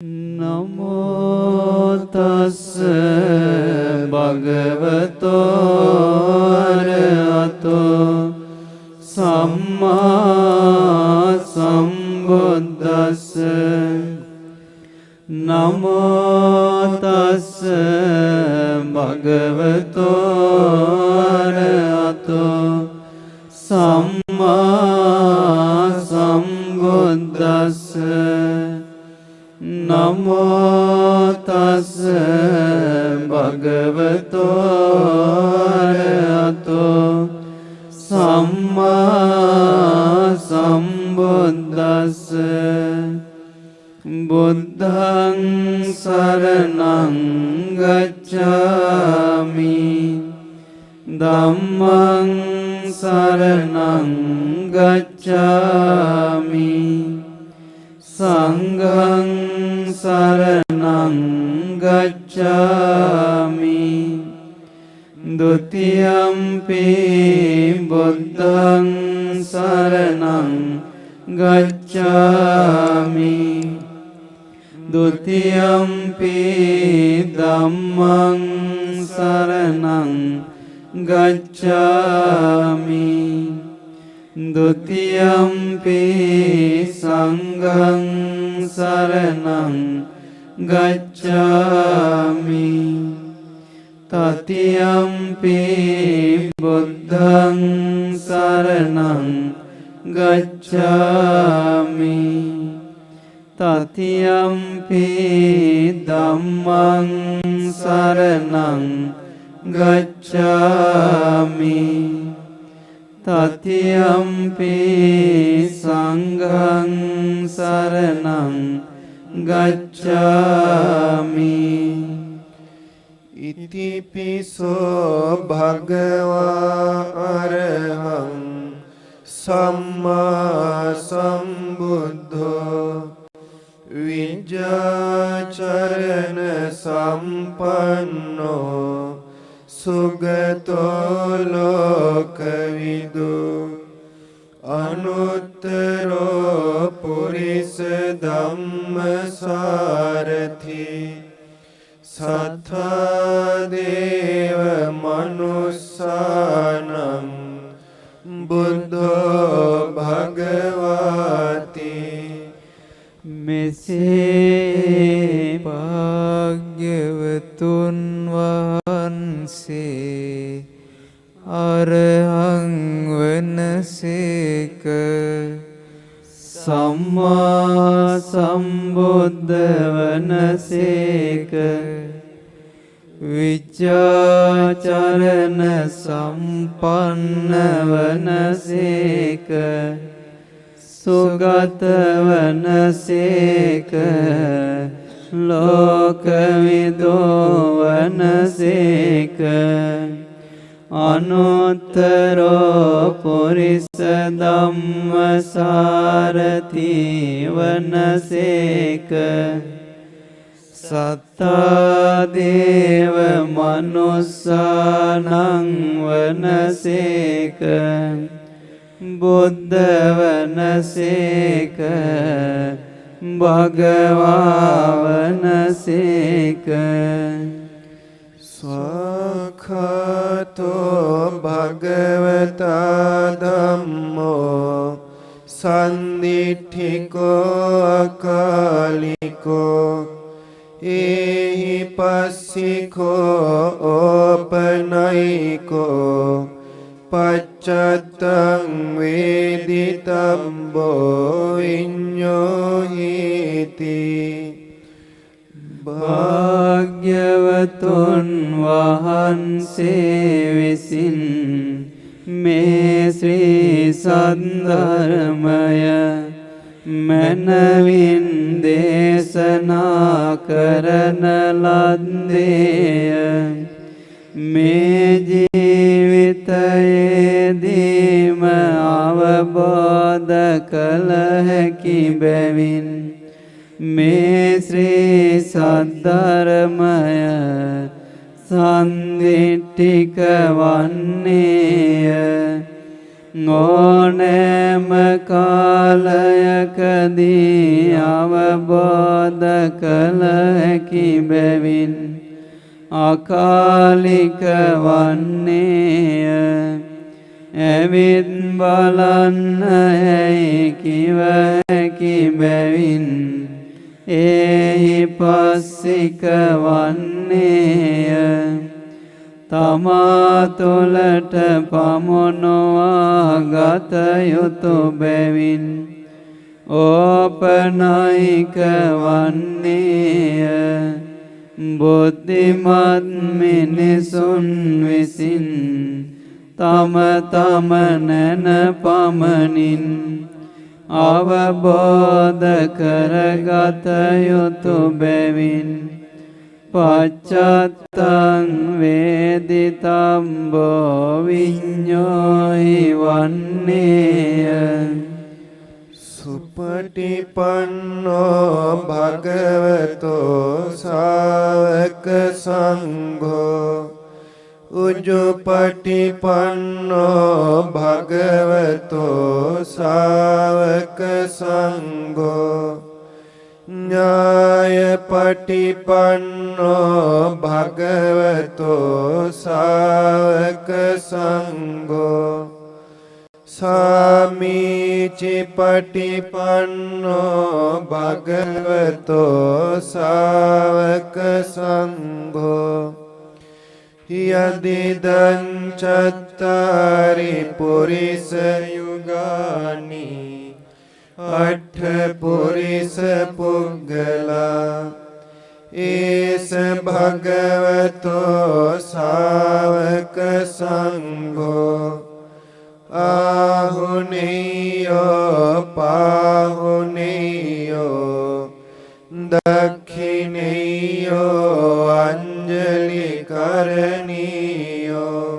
නමෝ තස්ස භගවතෝ අරහතෝ සම්මා සම්බුද්දස්ස. නමෝ තස්ස භගවතෝ අරහතෝ සම්මා සම්බුද්දස්ස. නමෝ තස්ස භගවතෝ අරහතෝ සම්මා සම්බුද්දස්ස. බුද්ධං සරණං ගච්ඡාමි ධම්මං සරණං ගච්ඡාමි සංඝං සරණං ගච්ඡාමි ဒုတိယံ පි බුද්ධං සරණං ගච්ඡාමි ဒုတိယံ පි ධම්මං සරණං ගච්ඡාමි ဒုတိယံ පි සංඝං සරණං ගච්ඡාමි တတိယံ පි බුද්ධං සරණං ගච්ඡාමි တတိယံ පි ධම්මං සරණං ගච්ඡාමි တတိယံ පි සංඝං සරණං ගච්ඡාමි. ඉතිපිසෝ භගවා අරහං සම්මා සම්බුද්ධෝ විජ්ජාචරණ සම්පන්නෝ සුගතෝ ලෝකවිදු අනුත්තරෝ පුරිස ධම්මසාරථි සත්තා දේව මනුස්සානං බුද්ධෝ භගවාති. මෙසේ භාග්‍යවතුන් වහන්සේ අරහං වනසේක. සම්මා සම්බුද්ධ වනසේක. විජ්ජාචරණ සම්පන්න වනසේක. සුගත වනසේක. ලෝකවිදෝ වනසේක. අනුත්තරෝ පුරිස ධම්මසාරථි වනසේක. සත්තා දේව මනුස්සානං වනසේක. බුද්ධ වනසේක. භගවා වනසේක. ස්වඛාතෝ භගවතා ධම්මෝ සන්දිඨිකෝ අකාලිකෝ ඒහි පස්සිකෝ ඕපනයිකෝ පච්චත්තං වේදිතම්බෝ විඤ්ඤෝ හීති. භාග්‍යවතුන් වහන්සේ විසින් මේ ශ්‍රී සද්ධර්මය මනවින් දේශනා කරන ලද්දේය. මේ ජීවිතයේදීම අවබෝධ කළ හැකි බැවින් මේ ශ්‍රී සද්ධර්මය සන්දිට්ඨික වන්නේය. ඕනෑම කාලයක සෑමකදී අවබෝධ කළ හැකි බැවින් අකාලික වන්නේය. ඇවිත් බලන්න ඇයි කිව හැකි බැවින් එහි පස්සික වන්නේය. තමා තුළට පමුණුවා ගත යුතු බැවින් ඕපනයික වන්නේය. බුද්ධිමත් මිනිසුන් විසින් තම තම නැන පමණින් අවබෝධ කරගත යුතු බැවින් පච්චත්තං වේදිතම්බෝ විඤ්ඤෝහි වන්නේය. සුපටිපන්නෝ භගවතෝ ශාවක සංඝෝ උජුපටිපන්නෝ භගවතෝ ශාවක සංඝෝ ඥායපටිපන්නෝ භගවතෝ ශාවක සංඝෝ සාමීචිපටිපන්නෝ භගවතෝ ශාවක සංඝෝ යදිදං චත්තාරි පුරිස යුගානි අට්ඨ පුරිස පුග්ගලා ඒස භගවතෝ ශාවක සංඝෝ ආහුනේයෝ පාහුනේයෝ දක්ඛිනේයෝ අංජලි කරණීයෝ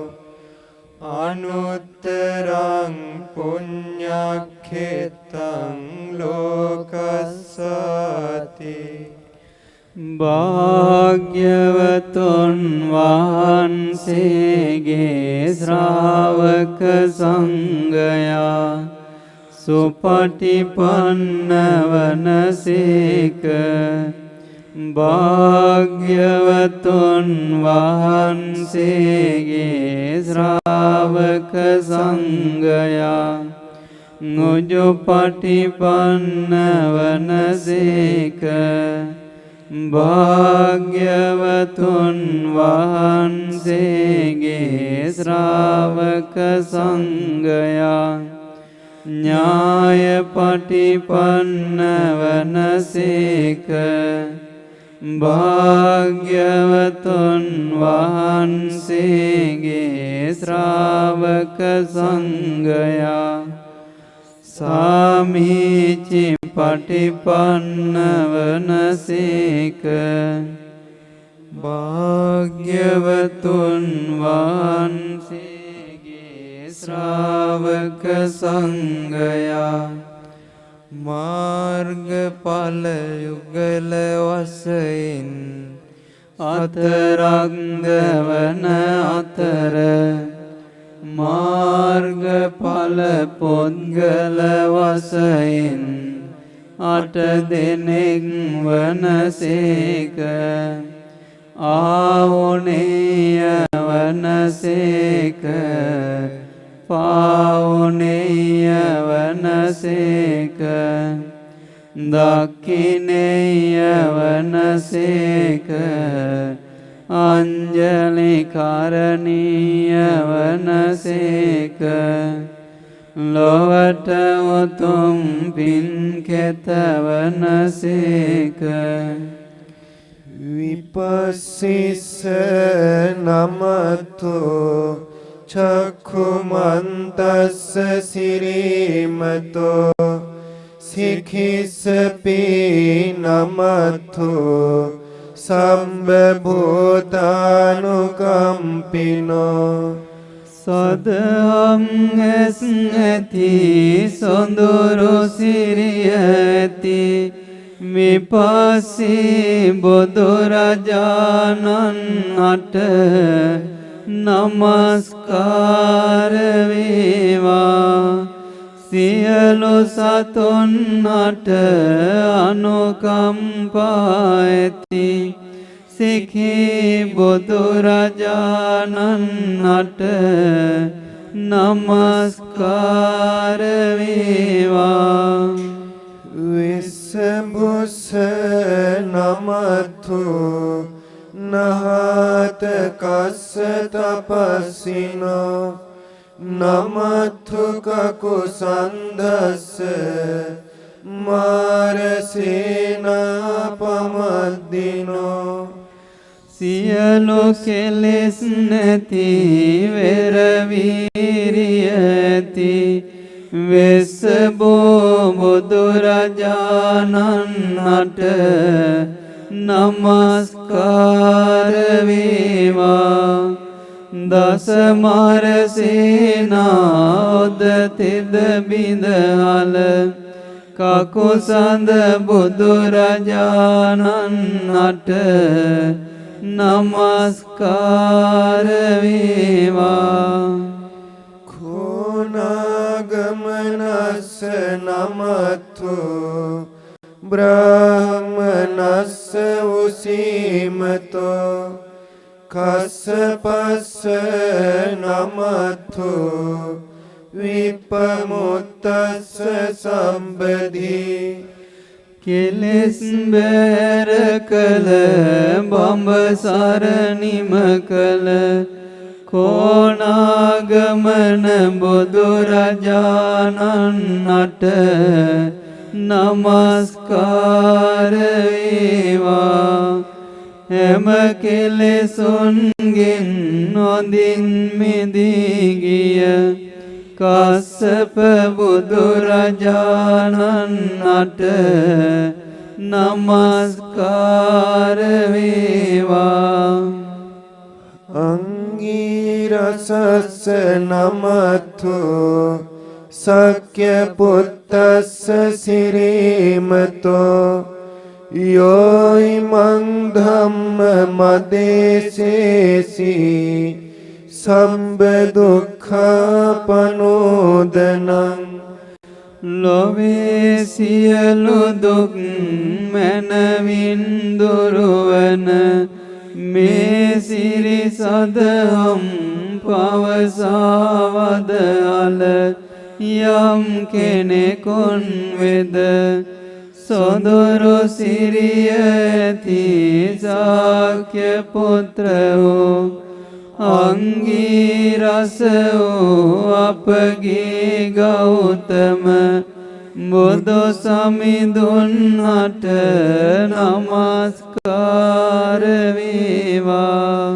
අනුත්තරං පුඤ්ඤක්ඛෙත්තං ලෝකස්සාති. භාග්‍යවතුන් වහන්සේගේ ශ්‍රාවක සංඝයා සුපටිපන්න වනසේක. භාග්‍යවතුන් වහන්සේගේ ශ්‍රාවක සංඝයා උජුපටිපන්න වනසේක. භාග්‍යවතුන් වහන්සේගේ ශ්‍රාවක සංඝයා ඥායපටිපන්න වනසේක. භාග්‍යවතුන් වහන්සේගේ ශ්‍රාවක සංඝයා සාමීචි පටිපන්න වනසේක. භාග්‍යවතුන් වහන්සේගේ ශ්‍රාවක සංඝයා මාර්ගඵල යුගල වශයෙන් අතරංග වන අතර මාර්ගඵල පුද්ගල වශයෙන් අට දෙනෙක් වනසේක. ආවුනේය වනසේක. පාවුනේය වනසේක. දක්ඛිනේය වනසේක. අංජලි කරණීය වනසේක. ලොවට උතුම් පින්කෙත වනසේක. විපස්සිස්ස නමතෝ චක්ඛුමන්තස්ස සිරීමතෝ සික්ඛිස්සපි නමතෝ සම්බභූතානුකම්පිනෝ. සදහම් ඇති සොඳුරු සිරියති විපස්සී බුදුරජාණන් අට නමස්කාර වේවා. සියලු සතුන් අට අනුකම්පා ඇති සිඛී බුදුරජාණන් අට නමස්කාර වේවා. විස්සබුස්ස නමතු නහත කස්ස තපස්සිනෝ නමතු කකුසන්දස්ස මාරසේනා පමද්දිනෝ. සියලු කෙලෙස් නැති වෙර වීරිය ඇති වෙස්සබෝ බුදුරජාණන් අට නමස්කාර වේවා. දස මාරසේනාද තෙද බිඳහල කකුසඳ බුදුරජාණන් අට නමස්කාර වේවා. ඛෝනාගමනස්ස නමතු බ්‍රාහ්මනස්ස උසීමතෝ කස්සපස්ස නමතු විපමුත්තස්ස සම්බදී. කෙලෙස් බැර කළ බඹසර නිම කළ කෝණාගමන බුදුරජාණන් අට නමස්කාර වේවා. හැම කෙලෙසුන්ගෙන් නොදින් මිදී ගිය කස්සප බුදුරජාණන් අට නමස්කාර වේවා. අංගීරසස්ස නමතු සක්‍ය පුත්තස්ස සිරීමතෝ යෝයිමං ධම්ම මදේසේසි සම්බ දුක්ඛපනෝදනං. ලොවේ සියලු දුක් මැනවින් දුරුවන මේ සිරි සදහම් පවසාවද අල යම් කෙනෙකුන් වෙද සොඳුරු සිරිය ඇති ශාක්‍ය පුත්‍ර වූ අංගීරස වූ අපගේ ගෞතම බුදු සමිඳුන් අට නමස්කාර වේවා.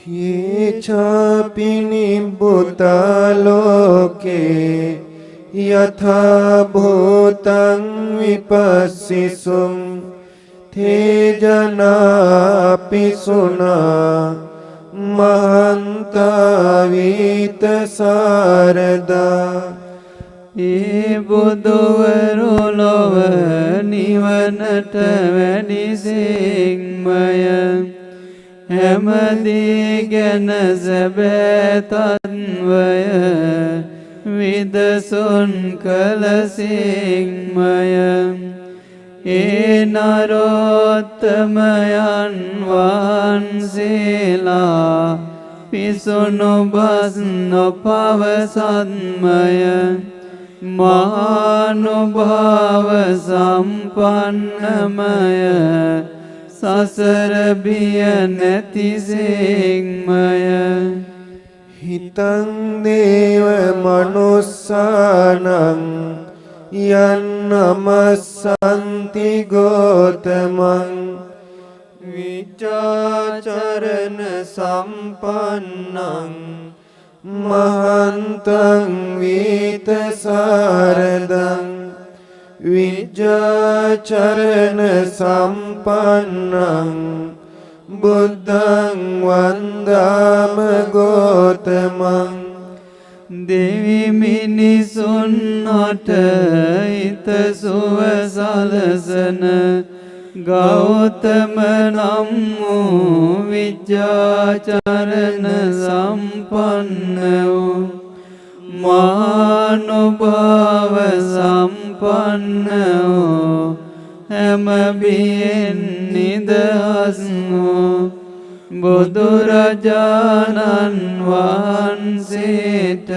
හිචාපි නිබ්බුතා ලෝකේ යථා භූතං විපස්සිසුම් තේජනාපි සුනා මහන්තාවිත සාරදා. ඒ බුදුවරු ලොව නිවනට වැඩිසේක්මය හැමදී ගැන සැබෑ තත්වය විදසුන් කළසේක්මය. ඒ නරෝත්තමයන් වහන්සේලා පිසුණු බස් නොපවසත්මය මහානුභාව සම්පන්නමය සසර බිය නැතිසේක්මය. හිතං දේව මනුස්සානං යන්නමස්සන්ති ගෝතමං විචාචරණ සම්පන්නං මහන්තං වීත සාරදං. විචාචරණ සම්පන්නං බුද්ධං වන්දාම ගෝතමං. දෙවි මිනිසුන් අට හිත සුව සලසන ගෞතම නම් වූ විචාචරණ සම්පන්න වූ මහානුභාව අනුභව සම්පන්න වූ හැම බියෙන් නිදහස් වූ බුදුරජාණන් වහන්සේට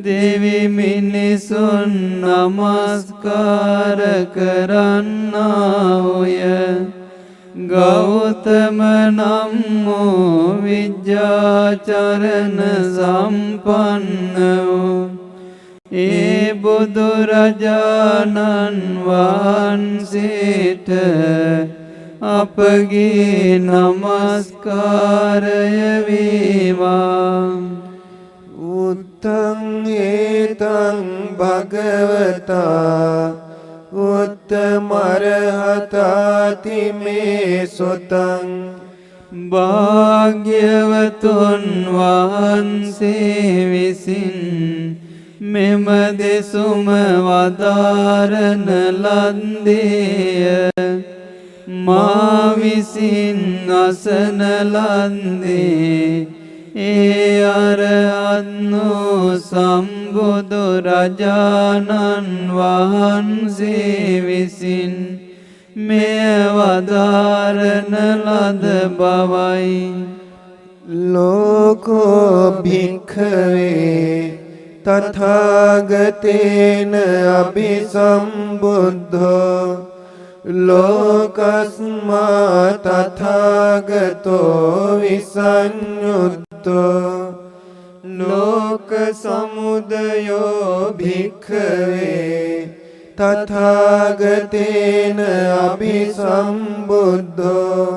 දෙවි මිනිසුන් නමස්කාර කරන්නාහුය. ගෞතම නම් වූ විජ්ජාචරණ සම්පන්න වූ ඒ බුදුරජාණන් වහන්සේට අපගේ නමස්කාරය වේවා. උත්තං ඒතං භගවතා උත්තමරහතාති මේ සොතං. භාග්‍යවතුන් වහන්සේ විසින් මෙම දෙසුම වදාරන ලද්දේය. මා විසින් අසන ලද්දේ ඒ අරහත් වූ සම්බුදු රජාණන් වහන්සේ විසින් මෙය වදාරන ලද බවයි. ලෝකෝ භික්ඛවේ තථාගතේන අභිසම්බුද්ධෝ ලෝකස්මා තථාගතෝ විසඤ්ඤුත්තෝ. ලෝක සමුදයෝ භික්ඛවේ තථාගතේන අභිසම්බුද්ධෝ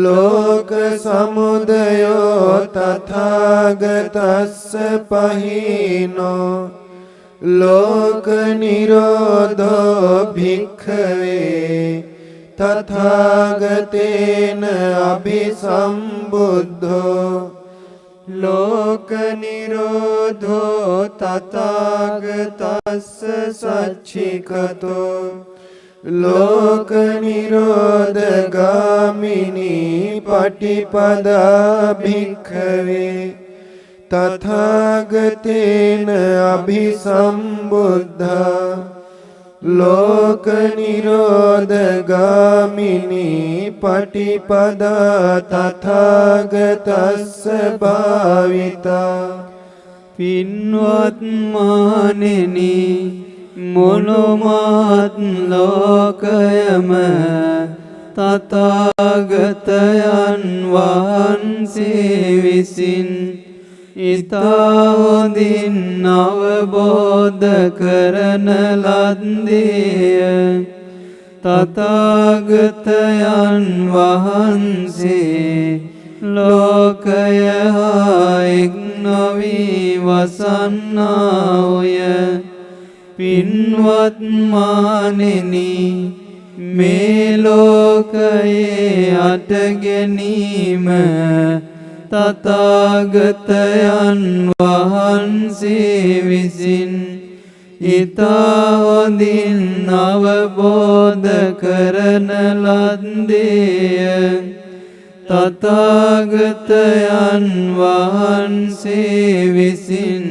ලෝක සමුදයෝ තථාගතස්ස පහිනෝ. ලෝක නිරෝධෝ භික්ඛවේ තථාගතේන අභිසම්බුද්ධෝ ලෝක නිරෝධෝ තථාගතස්ස සච්චිකතෝ. ලෝක නිරෝධගාමිනී පටිපදා භික්ඛවේ තථාගතේන අභිසම්බුද්ධා ලෝක නිරෝධගාමිනී පටිපදා තථාගතස්ස භාවිතා. පින්වත් මානෙනි, මුළු මහත් ලෝකයම තථාගතයන් වහන්සේ විසින් ඉතා හොඳින් අවබෝධ කරන ලද්දේය. තථාගතයන් වහන්සේ ලෝකය හා එක් නොවී වසන්නාහුය. පින්වත් මානෙනි, මේ ලෝකයේ අට ගැනීම තථාගතයන් වහන්සේ විසින් ඉතා හොඳින් අවබෝධ කරන ලද්දේය. තථාගතයන් වහන්සේ විසින්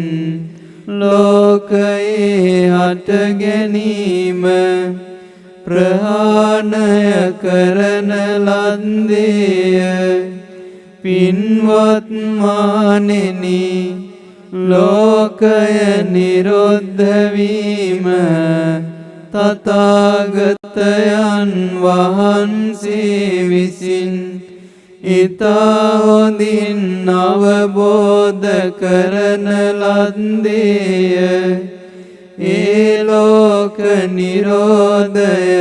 ලෝකයේ හට ගැනීම ප්‍රහාණය කරන ලද්දේය. පින්වත් මානෙනි, ලෝකය නිරුද්ධ වීම තථාගතයන් වහන්සේ විසින් ඉතා හොඳින් අවබෝධ කරන ලද්දේය. ඒ ලෝක නිරෝධය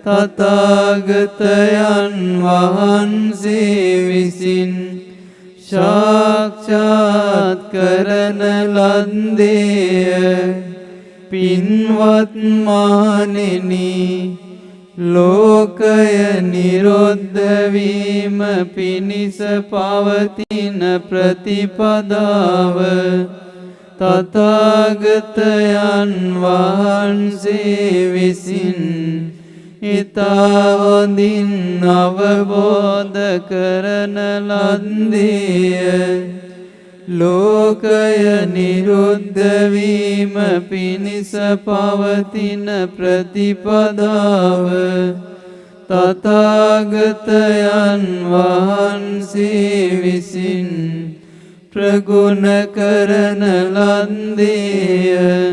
තථාගතයන් වහන්සේ විසින් සාක්ෂාත් කරන ලද්දේය. පින්වත් මානෙනි, ලෝකය නිරුද්ධ වීම පිණිස පවතින ප්‍රතිපදාව තථාගතයන් වහන්සේ විසින් ඉතා හොඳින් අවබෝධ කරන ලද්දේය. ලෝකය නිරුද්ධ වීම පිණිස පවතින ප්‍රතිපදාව තථාගතයන් වහන්සේ විසින් ප්‍රගුණ කරන ලද්දේය.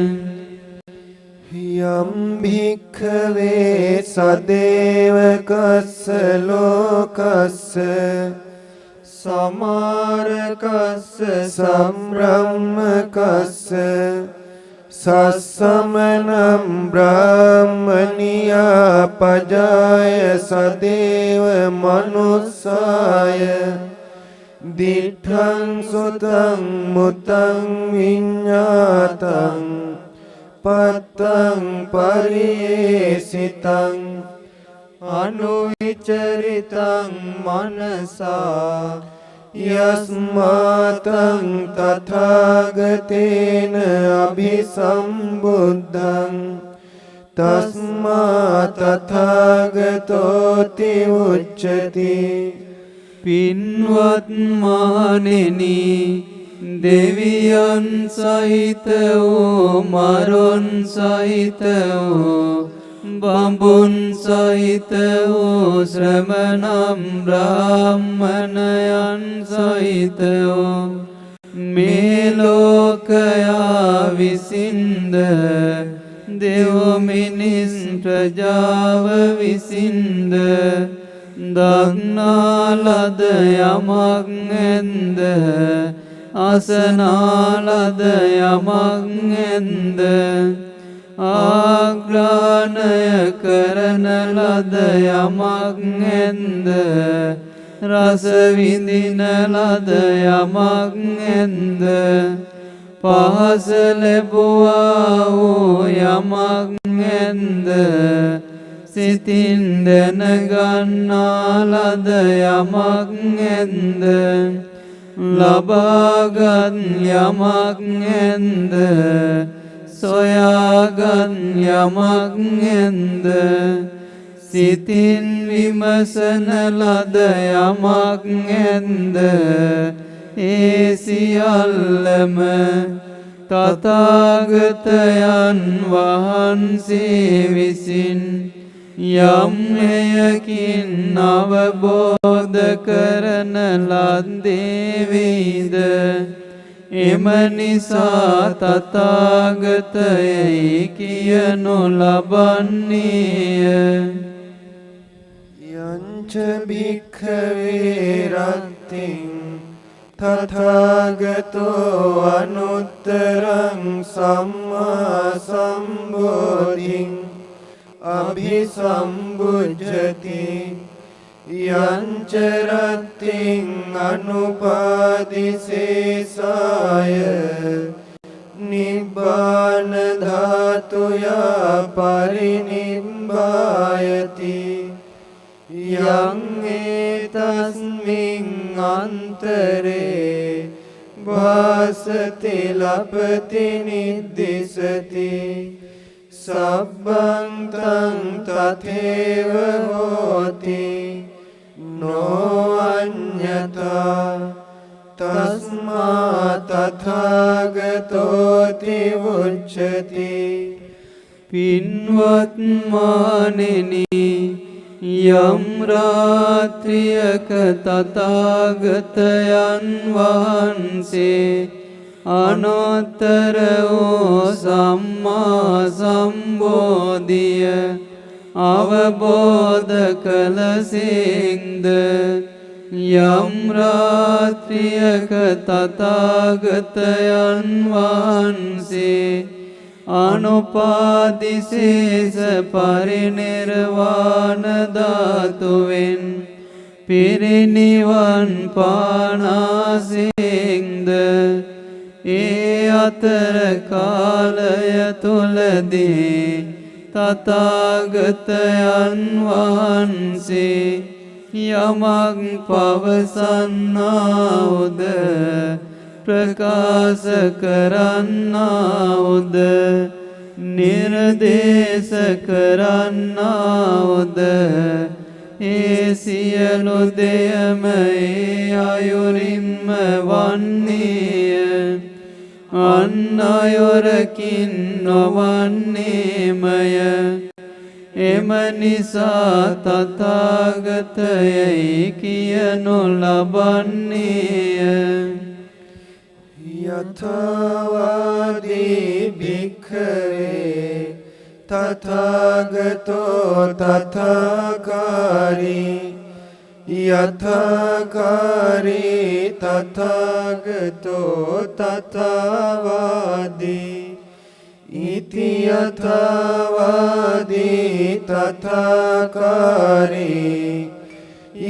යම් භික්ඛවේ සදේවකස්ස ලෝකස්ස සමාරකස්ස සම්බ්‍රහ්මකස්ස සස්සමනම් බ්‍රාහ්මනියා පජාය සදේව මනුස්සාය දිඨං සුතං මුතං විඤ්ඤාතං පත්තං පරියේසිතං අනුවිචරිතං මනසා යස්මාතං තථාගතේන අභිසම්බුද්ධං තස්මා තථාගතෝති උච්චති. පින්වත් මහණෙනි, දෙවියන් සහිත වූ මරුන් සහිත වූ බඹුන් සහිත වූ ශ්‍රමණ බ්‍රාහ්මණයන් සහිත වූ මේ ලෝකයා විසින්ද දෙව් මිනිස් ප්‍රජාව විසින්ද දන්නා ලද යමක් ඇන්ද අසනා ලද යමක් ඇන්ද ආග්‍රහණය කරන ලද යමක් ඇන්ද රස විඳින ලද යමක් ඇන්ද පහස ලැබුවා වූ යමක් ඇන්ද සිතින් දැනගන්නා ලද යමක් ඇන්ද ලබාගත් යමක් ඇන්ද සොයාගත් යමක් ඇන්ද සිතින් විමසන ලද යමක් ඇන්ද ඒ සියල්ලම තථාගතයන් වහන්සේ විසින් යම් හේයකින් අවබෝධ කරන ලද්දේ වේද එම නිසා තථාගතයයි කියනු ලබන්නේය. යංච භික්ඛවේ රත්තිං තථාගතෝ අනුත්තරං සම්මා සම්බෝධිං අභිසම්බුද්ධති යංච රත්තිං අනුපාදිසේසාය නිබ්බාන ධාතුයා පරිනිබ්බායති යං ඒතස්මින් අන්තරේ වාසති ලපති නිද්දිසති සබ්බං තං තථේව හෝති නොඅඤ්ඤතා තස්මා තථාගතෝති උච්චති. පින්වත් මහණෙනි, යම් රාත්‍රියක තථාගතයන් වහන්සේ අනුත්තර වූ සම්මා සම්බෝධිය අවබෝධ කළසේක්ද යම් රාත්‍රියක තථාගතයන් වහන්සේ අනුපාදිශේෂ පරිනිර්වාණ ධාතුවෙන් පිරිනිවන් පානාසේක්ද ඒ අතර කාලය තුලදී තථාගතයන් වහන්සේ යමක් පවසන්නාවුද ප්‍රකාශ කරන්නාවුද නිර්දේශ කරන්නාවුද ඒ සියලු දෙයම ඒ අයුරින්ම වන්නේය. අන් අයොරකින් නොවන්නේමය. එම නිසා තථාගතයයි කියනු ලබන්නේය. යථාවාදී භික්ඛවේ තථාගතෝ තථාකාරී යථාකාරී තථාගතෝ තථාවාදී ඉති යථාවාදී තථාකාරී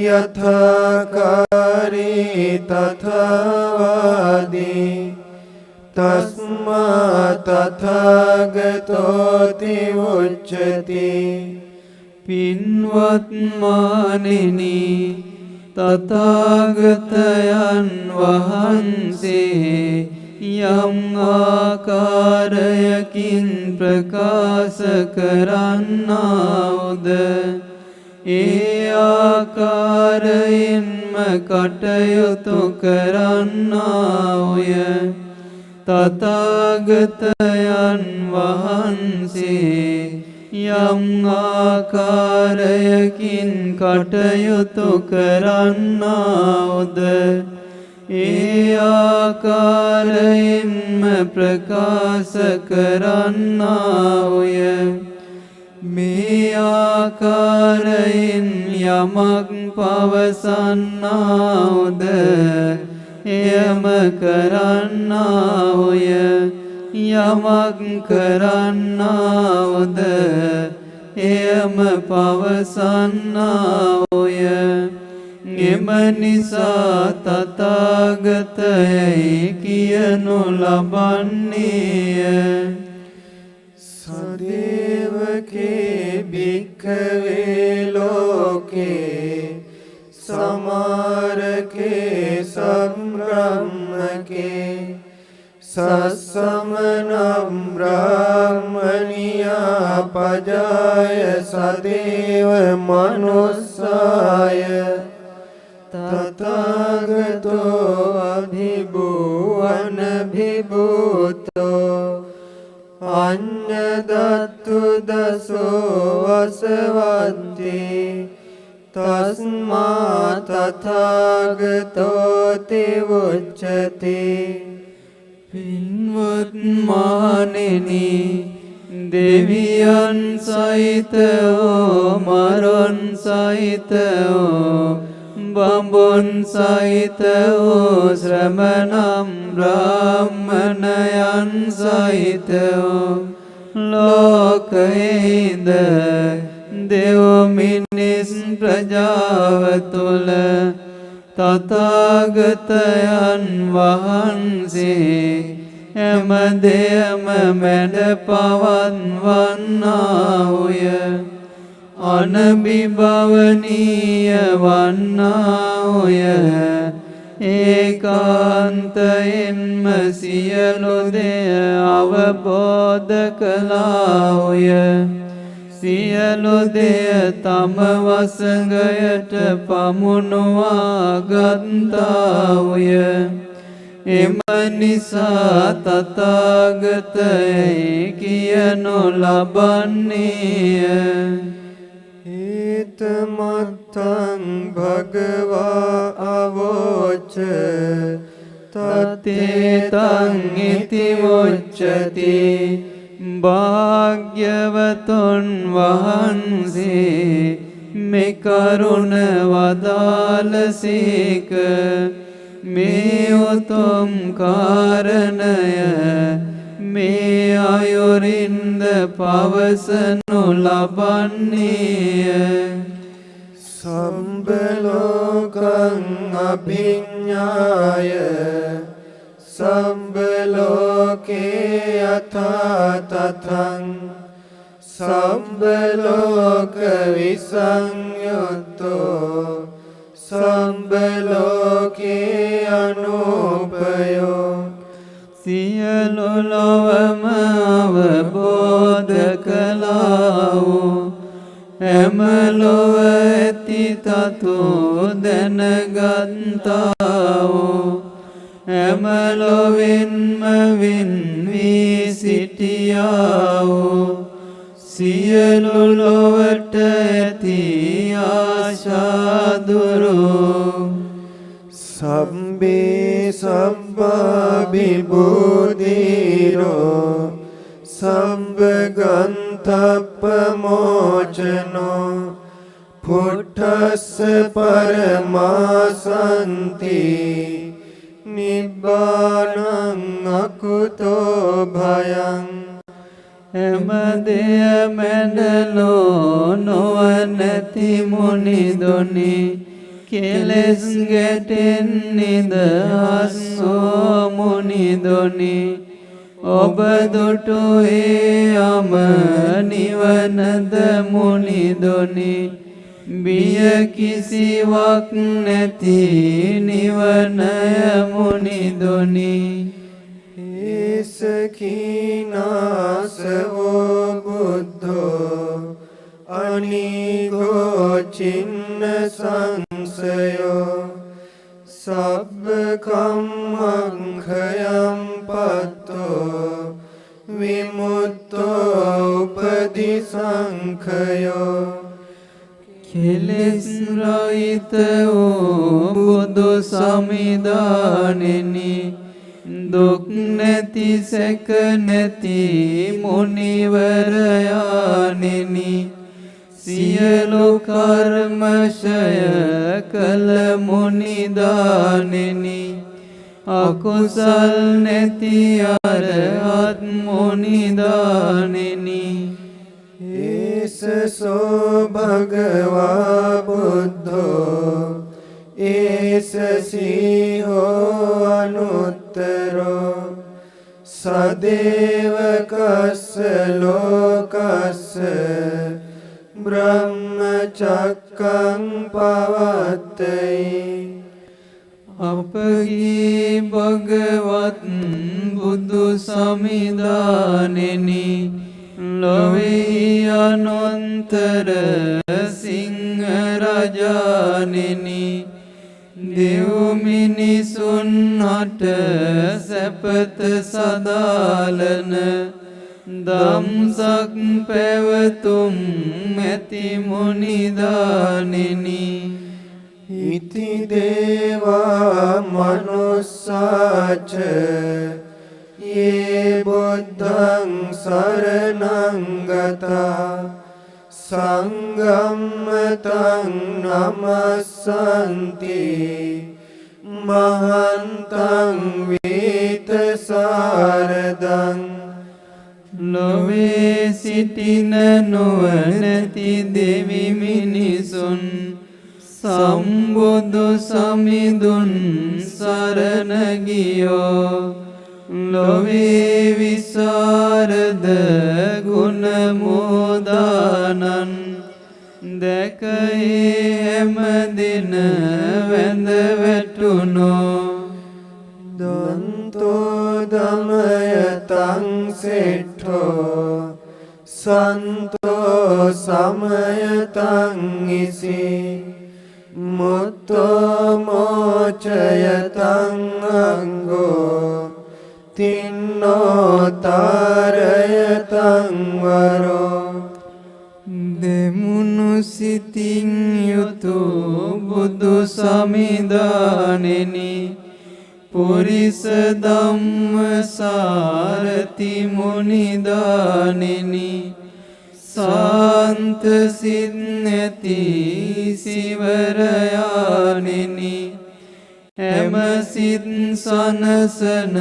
යථාකාරී තථාවාදී තස්මා තථාගතෝති උච්චති. පින්වත් මානෙනි, තථාගතයන් වහන්සේ යම් ආකාරයකින් ප්‍රකාශ කරන්නාවුද ඒ ආකාරයෙන්ම කටයුතු කරන්නාවුය. තථාගතයන් වහන්සේ යම් ආකාරයකින් කටයුතු කරන්නාවුද ඒ ආකාරයෙන්ම ප්‍රකාශ කරන්නාවුය. මේ ආකාරයෙන් යමක් පවසන්නාවුද එයම කරන්නාවුය. යමක් කරන්නාවුද එයම පවසන්නාවුය. එම නිසා තථාගතයයි කියනු ලබන්නේය. සදේවකේ භික්ඛවේ ලෝකේ සමාරකේ සම්බ්‍රාහ්මකේ සස්සමනම් බ්‍රාහ්මනියා පජාය සදේව මනුස්සාය තථාගතෝ අභිභූවන භිභූතෝ අඤ්ඤදත්තු දසෝ වසවන්ති තස්මා තථාගතෝති උච්චති. පින්වත් මානෙනි, දෙවියන් සහිතෝ මරුන් සහිතෝ බඹුන් සහිතෝ ශ්‍රමණම් බ්‍රාහ්මණයන් සහිතෝ ලෝකයේද දෙව් මිනිස් ප්‍රජාව තුළ තථාගතයන් වහන්සේ හැම දෙයම මැඩ පවත්වන්නාවුය. අනබිභවනීය වන්නාවුය. ඒකාන්තයෙන්ම සියලු දෙය අවබෝධ කළාවුය. සියලු දෙය තම වසඟයට පමුණුවා ගත්තාවුය. එම නිසා තථාගතයයි කියනු ලබන්නේය. ඒතමත්තං භගවා අවෝච තත්තේතං ඉති උච්චති. භාග්‍යවතුන් වහන්සේ මේ කරුණ වදාළසේක. මේ උතුම් කාරණය මේ අයුරින්ද පවසනු ලබන්නේය. සම්බ ලෝකං අභිඤ්ඤාය සම්බ ලෝකේ යථා තථං සම්බ ලෝක විසංයුත්තෝ සම්බ ලෝකේ අනුපයෝ. සියලු ලොවම අවබෝධ කළාවෝ හැම ලොව ඇති තතු දැනගත්තාවෝ. හැමලොවෙන්ම වෙන් වී සිටියා වූ සියලු ලොවට ඇති ආශා දුරු සම්බේ සබ්බා විබුධිරෝ සම්බගන්තප්පමෝචනෝ පුට්ඨස්ස පරමාසන්ති නිබ්බානං අකුතෝ භයං හැම දෙය මැඩලෝ නොවනැති මුනිදුනි කෙලෙස් ගැටෙන් නිදහස් වූ මුනිදුනි ඔබ දුටුවේ යම නිවනද මුනිදුනි බිය කිසිවක් නැති නිවනය මුනිදුනි ඒසකීනාසවෝ බුද්ධෝ අනිගෝ චින්න සංසයෝ සබ්බ කම්මංඛයම් පත්තෝ විමුත්තෝ උපදිසංඛයෝ කෙලෙස් රහිත වූ බුදු සමිදානෙනි දුක් නැති සැක නැති මුනිවරයානෙනි සියලු කර්මශය කළ මුනිදානෙනි අකුසල් නැති අරහත් මුනිදානෙනි ඒසසෝ භගවා බුද්ධෝ ඒසසීහෝ අනුත්තරෝ සදේවකස්ස ලෝකස්ස බ්‍රහ්මචක්කං පවත්තයි අපගේ භගවත් බුදු සමිදානෙනි ලොවේ අනන්තර සිංහ රජානෙනි දෙව් මිනිසුන් හට සැපත සදාලන දම්සක් පැවතුම් ඇති මුනිදානෙනි ඉති දේවා මනුස්සාච යේ බුද්ධං සරණං ගතා සංගම්මතං නමස්සන්ති මහන්තං වේතසාරදං ලොවේ සිටින නුවණැති දෙවි මිනිසුන් සම්බුදු සමිඳුන් සරණ ගියෝ ලොවේ විසරද ගුණ මෝදානන් දැකේ හැම දින වැඳ වැටුනෝ දන්තෝ දමයතං සෙට්ඨෝ සන්තෝ සමයතං ඉසි මුත්තෝ මෝචයතං අංගෝ තින්නෝ තාරයතං වරෝ දෙමුණු සිතින් යුතු බුදු සමිදානෙනි පුරිස ධම්ම සාරති මුනිදානෙනි සාන්ත සිත් නැති සිවරයානෙනි හැම සිත් සනසන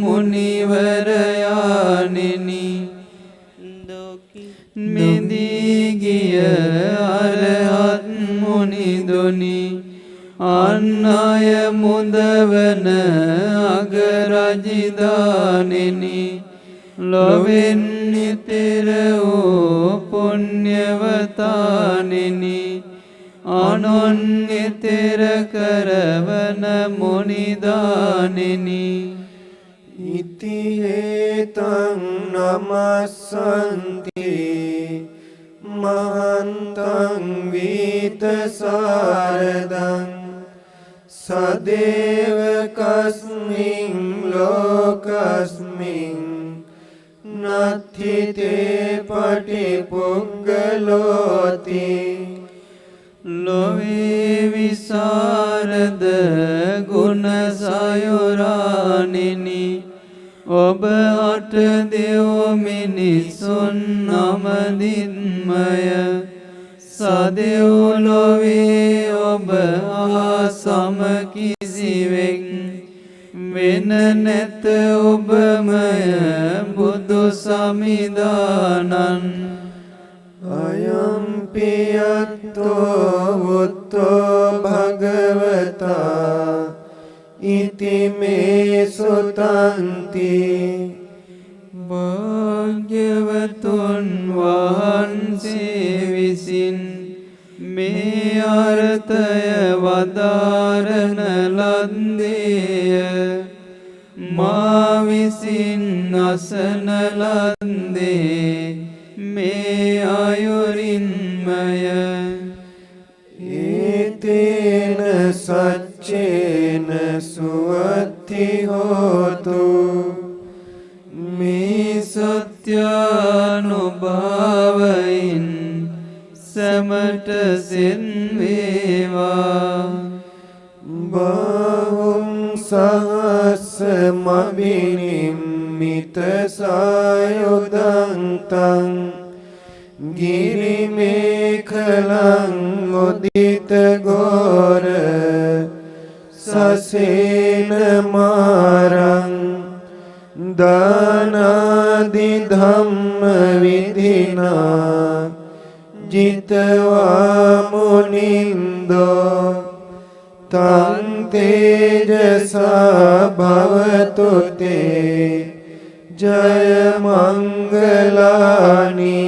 මුනිවරයානෙනි මිදී ගිය අරහත් මුනිදුනි අන්නය මුදවන අගරජිදානෙනි ලොවෙන් නිතර වූ පුණ්‍යවතානෙනි අනොන්නිතර කරවන මුනිදානෙනි ඉති හේතං නමස්සන්ති මහන්තං වීතසාරදං සදේව කස්මින් ලෝකස්මින් නත්ථි තේ පටිපුග්ගලෝති ලොවේ විසරද ගුණ සයුරානිනි ඔබ අට දෙව් මිනිසුන් නමදින්මය සදෙව් ලොවේ ඔබ ආසම කිසිවෙක් වෙන නැත ඔබමය බුදු සමිදානං අයම්පි යත්තෝ වුත්තෝ භගවතා ඉති මේ සුතන්ති භාග්‍යවතුන් වහන්සේ විසින් මේ අර්ථය වදාරන ලද්දේය මා විසින් අසන ලද්දේ මේ අයුරින්මය ඒතේන සච්චේන සුවත්ති හෝතු මේ සත්‍යානුභාවයින් සැමට සෙන් වේවා බාහුං සහස්ස මබිනිම්මිත සායුදන්තං ගිරිමේඛලං උදිත ගෝර සසේන මාරං දානාදි ධම්ම විධිනා ජිතවා මුනින්දෝ තං තේජසා භවතු තේ ජය මංගලානි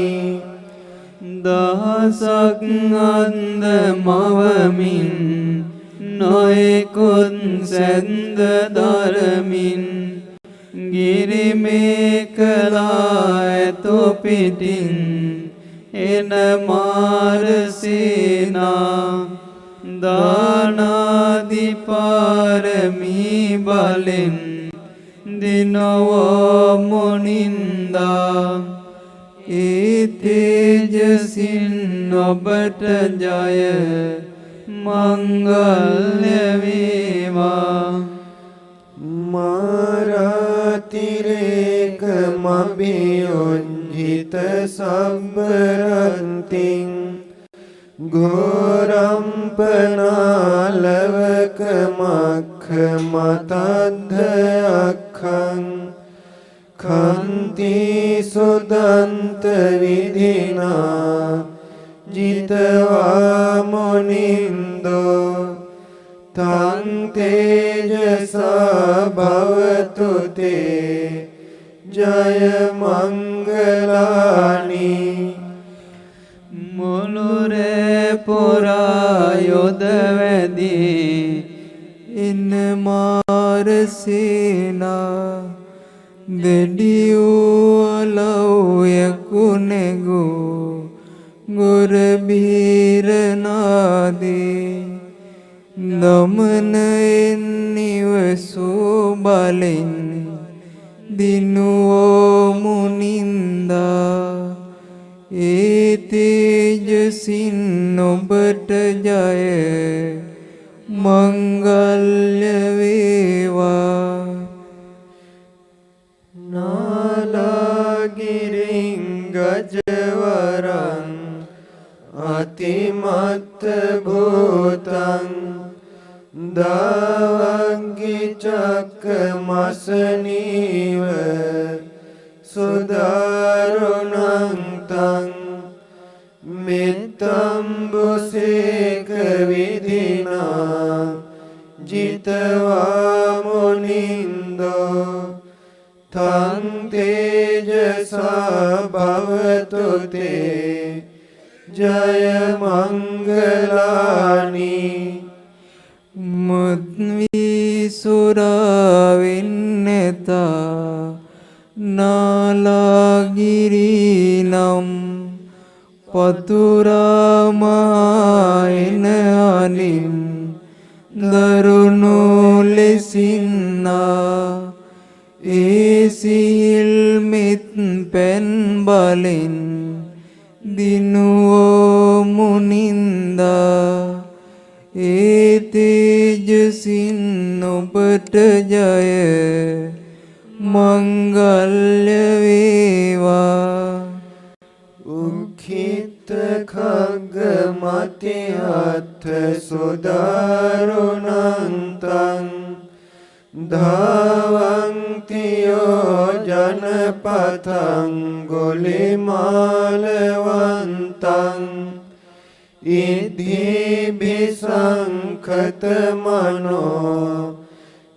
දහසක් අන්ද මවමින් නොයෙකුත් සැන්ද දරමින් ගිරිමේඛලා ඇතු පිටින් එන මාරසේනා දානාදි පාරමී බලෙන් දිනවෝ මුනින්දා ඒ තේජසින් ඔබට ජය මංගල්‍ය වේවා මාරාතිරේක මබියොංජිත සබ්බරන්තිං ගෝරම්පනාලවක මක්ඛ මතද්ධයක්ඛං කන්ති සුදන්ත විධිනා ජිතවා මුනින්දෝ තං තේජසා භවතු තේ ජය මංගලානි මුළුරේ පුරා යොද වැදී ඉන්න මාරසේනා දෙඩියෝ අලව් යකුනෙගු ගොරබීරනාදී දමනයෙන් නිවසූ බලෙන් දිනුවෝ මුනින්දා ඒ තේජසින් ඔබට ජය මංගල්‍ය වේවා නාලාගිරින් ගජවරං අතිමත්ත භූතං දාවග්ගි චක්කමසනීව සුදාරුණං තං මෙත්තම්බුසේක විධිනා ජිතවා මුනින්දෝ තං තේජසා භවතු තේ ජය මංගලානි මුද්විසුරාවින්නතා නාලාගිරිනම් පතුරාමායන අනින් දරුණ විසින්නා ඒ සිහිල් මෙත් පැන් බලෙන් දිනුවෝ මුනින්දා ඒ තේජසින් ඔබට ජය මංගල්‍ය වේවා උක්ඛිත khagga මතිහත් සුදාරුණන්තං ධාවන්තියෝ ජනපතං ගොලිමාලවන්තං ඉද්ධි බිසංඛතමනෝ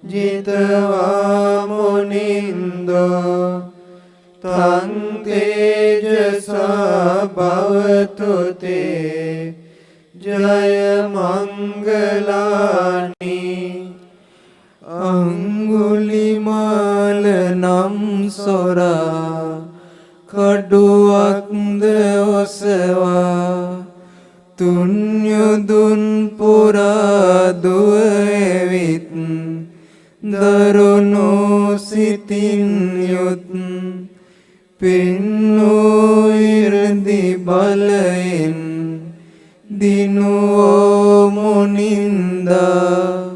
ජිතවා මුනින්දෝ තං තේජසා භවතු තේ ජය මංගලානි අංගුලිමාල නම් සොරා කඩුවක්ද ඔසවා තුන්යුදුන් පුරා දුව එවිත් දරුණු සිතින් යුත් පින්නෝ ඉරදි බලයෙන් දිනුවෝ මුනින්දා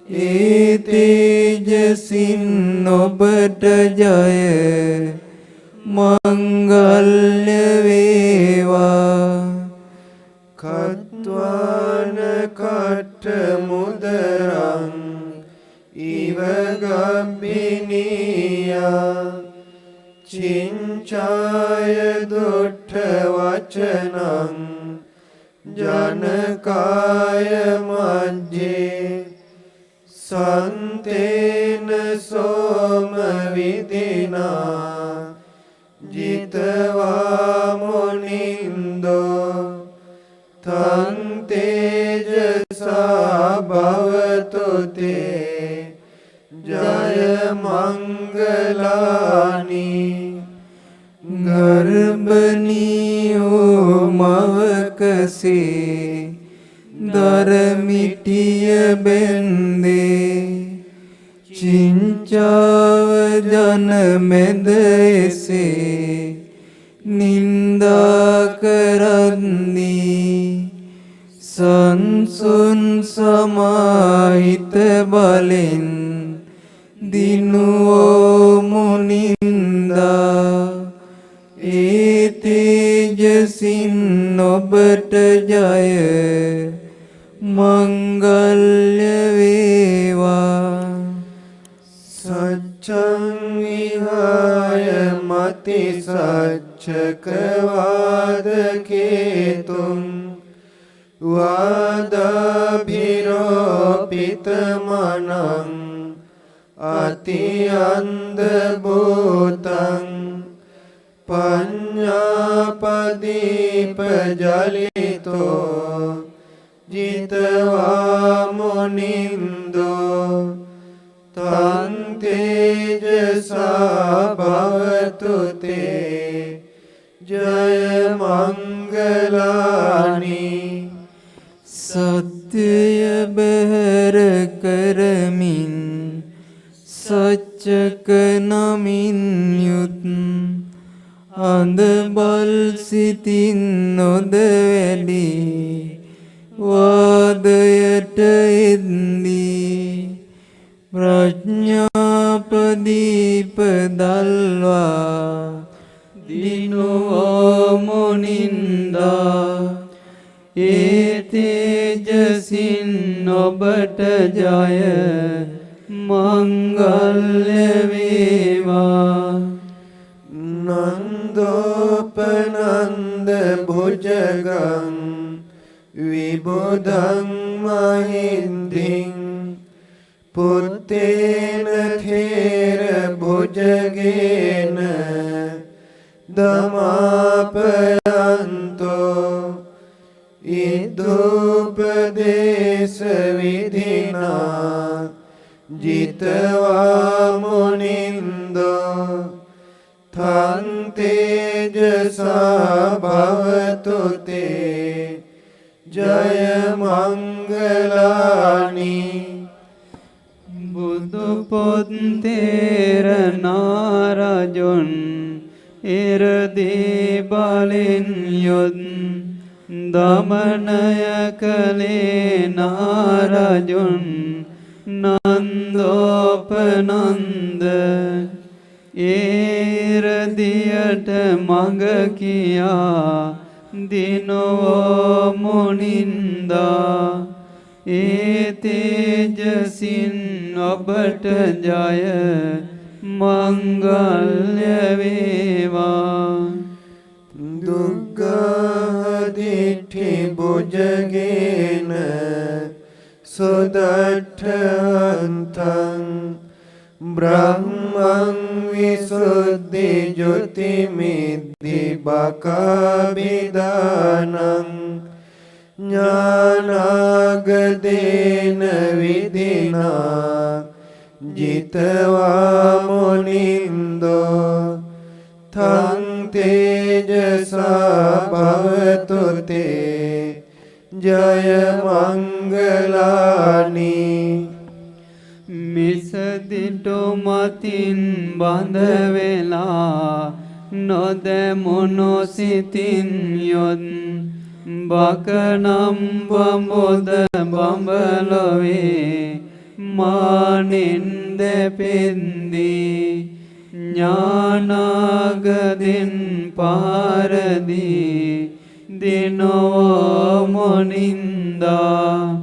ඒ තේජසින් ඔබට ජය මංගල්‍ය වේවා කත්වාන කට මුදරං ඉව ගබ්බිනියා චින්චාය දුට්ඨ වචනං ජනකාය මජ්ජේ සන්තේන සෝම විදිනා ජිතවා මුනින්දෝ තං තේජසා භවතු තේ ජය මංගලානි ගර්භණියෝ මවකසේ දරමිටිය බෙන්දේ චින්චාව ජන මෙද එසේ නින්දා කරන්නේ සංසුන් සමාහිත බලෙන් දිනුවෝ මුනින්දා ඒ තේජසින් ඔබට ජය මංගල්‍ය වේවා සච්ඡං විහාය මති සච්ඡක වාදකේතුං වාදාභිරෝපිතමනං අතිඅන්ධ භූතං පඤ්ඤාපදීප ජලිතෝ ජිතවා මුනින්දෝ තං තේජසා භවතු තේ ජය මංගලානි සත්‍යය බැහැර කරමින් සච්චක නමින් යුත් අඳ බල් සිතින් නොද වැඩි වාදයට එද්දී ප්‍රඥාපදීප දල්වා දිනුවෝ මුනින්දා ඒ තේජසින් ඔබට ජය මංගල්‍ය වේවා නන්දෝපනන්ද භුජගං විබුධං මහින්දින් පුත්තේන තේර භුජගේන දමාපයන්තෝ ඉදුපදේශ විධිනා ජිතවා මුනින්දෝ තං තේජසා භවතු තේ ජය මංගලානි පුත්තේර නාරජොන් ඉරදී බලෙන් යොත් දමනය කළේ නාරජොන් නන්දෝපනන්ද ඉරදියට මඟ කියා දිනෝ මුනින්දා ඒ තේජසින් ඔබට ජය මංගල්‍ය වේවා දුක්ඛදිඨි බුජගේන සුදට්ඨන්තං බ්‍රහ්මං විසුද්ධි ජ්‍යොතිමිද්දි බකබිදානං ඥානාගදේන විදිනා ජිතවා මුනින්දෝ තං තේජසා භවතු තේ ජය මංගලානි මිසදිටු මතින් බඳ වෙලා නොදැමුණු සිතින් යොත් බකනම් බඹොද බඹලොවේ මානින් දෙපෙන්දී ඥානාගදින් පාරදී දිනෝ මුනින්දා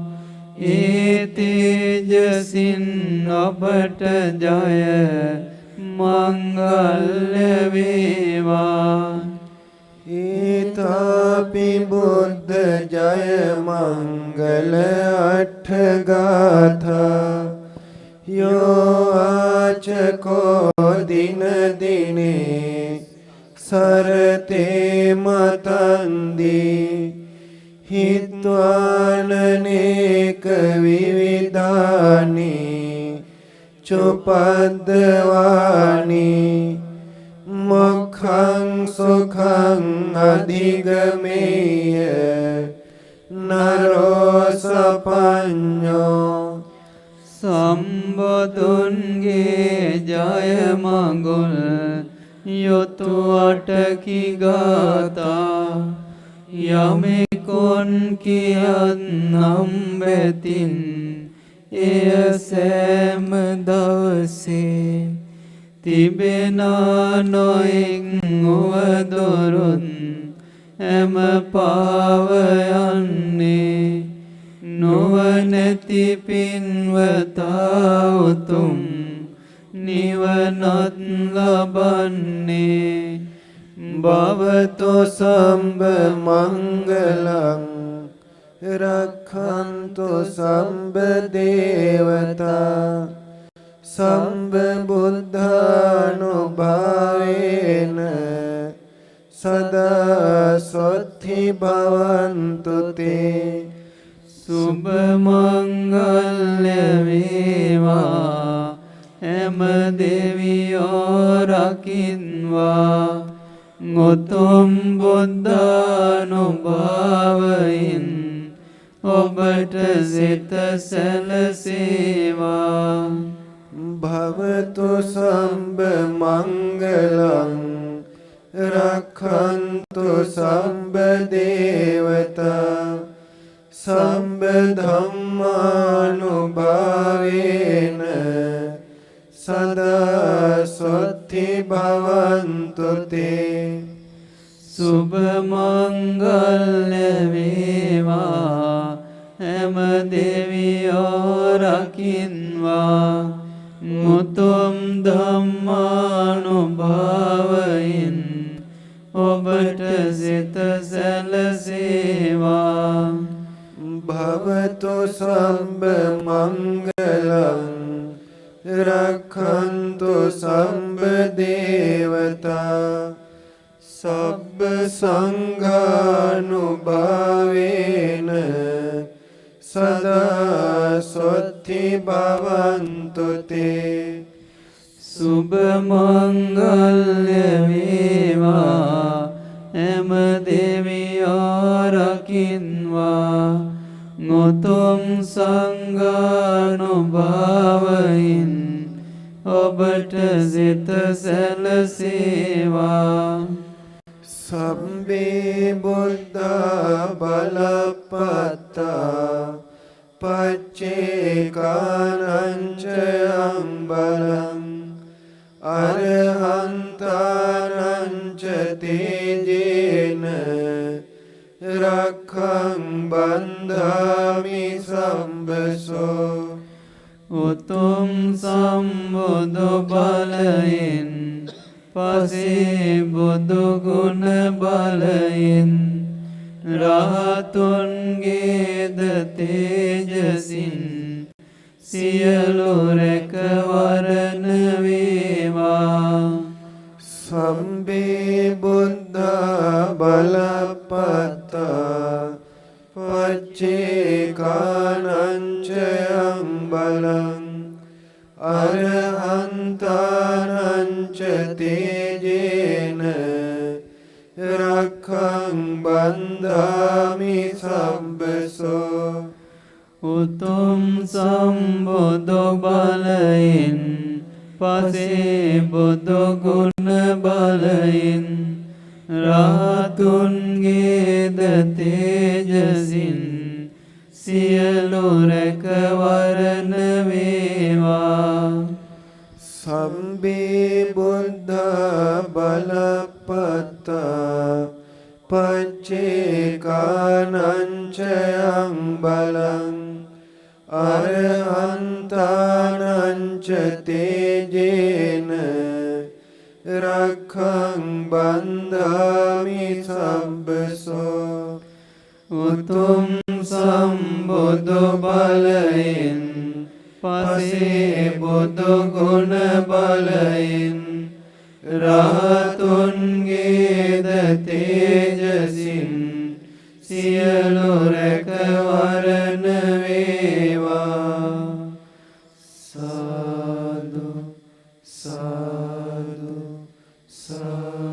ඒ තේජසින් ඔබට ජය මංගල්‍ය වේවා ඊතාපි බුද්ධ ජය මංගල අට්ඨගාථා යෝ ආචකෝ දින දිනේ සරතේ මතන්දී හිත්වානනේක විවිධානි චුපද්දවානි මොක්ඛං සුඛං අධිගමේය නරෝ සපඤ්ඤෝ සම්බුදුන්ගේ ජය මඟුල් යොතු අටකි ගාථා යමෙකුන් කියන්නම් වෙතින් එය සෑම දවසේ තිබෙනා නොයින් උවදුරුන් හැම පාවයන්නේ නොවනැති පින්වතා උතුම් නිවනත් ලබන්නේ භවතු සම්බ මංගලං රක්ඛන්තු සම්බ දේවතා සම්බ බුද්ධානුභාවේන සදා සොත්ථි භවන්තු තේ සුභ මංගල්‍ය වේවා හැම දෙවියෝ රකින්වා උතුම් බුද්ධානුභාවයෙන් ඔබට සිත සැලසේවා භවතු සම්බ මංගලං රක්ඛන්තු සම්බ දේවතා සම්බ ධම්මානුභාවේන සදා සොත්ථි භවන්තු තේ සුභ මංගල්‍ය වේවා හැම දෙවියෝ රකින්වා උතුම් ධම්මානුභාවයෙන් ඔබට සිත සැලසේවා භවතු සම්බ මංගලං රක්ඛන්තු සම්බ දේවතා සබ්බ සංඝානුභාවේන සදා සොත්ථි භවන්තු තේ සුභ මංගල්‍ය වේවා හැම දෙවියෝ රකින්වා උතුම් සංඝානුභාවයෙන් ඔබට සිත සැලසේවා. සම්බේ බුද්ධා බලපත්තා පච්චේකානංච අම්බලං අරහන්තානංච තේජේන රක්ඛං බන්ධාමි සම්බසෝ. උතුම් සම්බුදු බලයෙන් පසේ බුදු ගුණ බලයෙන් රහතුන්ගේද තේජසින් සියලු රැකවරණ වේවා. සම්බේ බුද්ධා බලපත්තා පච්චේකානංච අම්බලං අරහන්තානංච තේජේන රක්ඛං බන්ධාමි සම්බසෝ. උතුම් සම්බුදු බලයෙන් පසේ බුදු ගුණ බලයෙන් රහතුන්ගේද තේජසින් සියලු රැකවරණ වේවා. සම්බේ බුද්ධා බලපත්තා පච්චේකානංච අම්බලං අරහන්තානංච තේජේන රක්ඛං බන්ධාමි සම්බසෝ. උතුම් සම්බුදු බලයෙන් පසේ බුදු ගුණ බලයෙන් රහතුන්ගේද තේජසින් සියලු රැකවරණ වේවා. සාදු සාදු සාදු.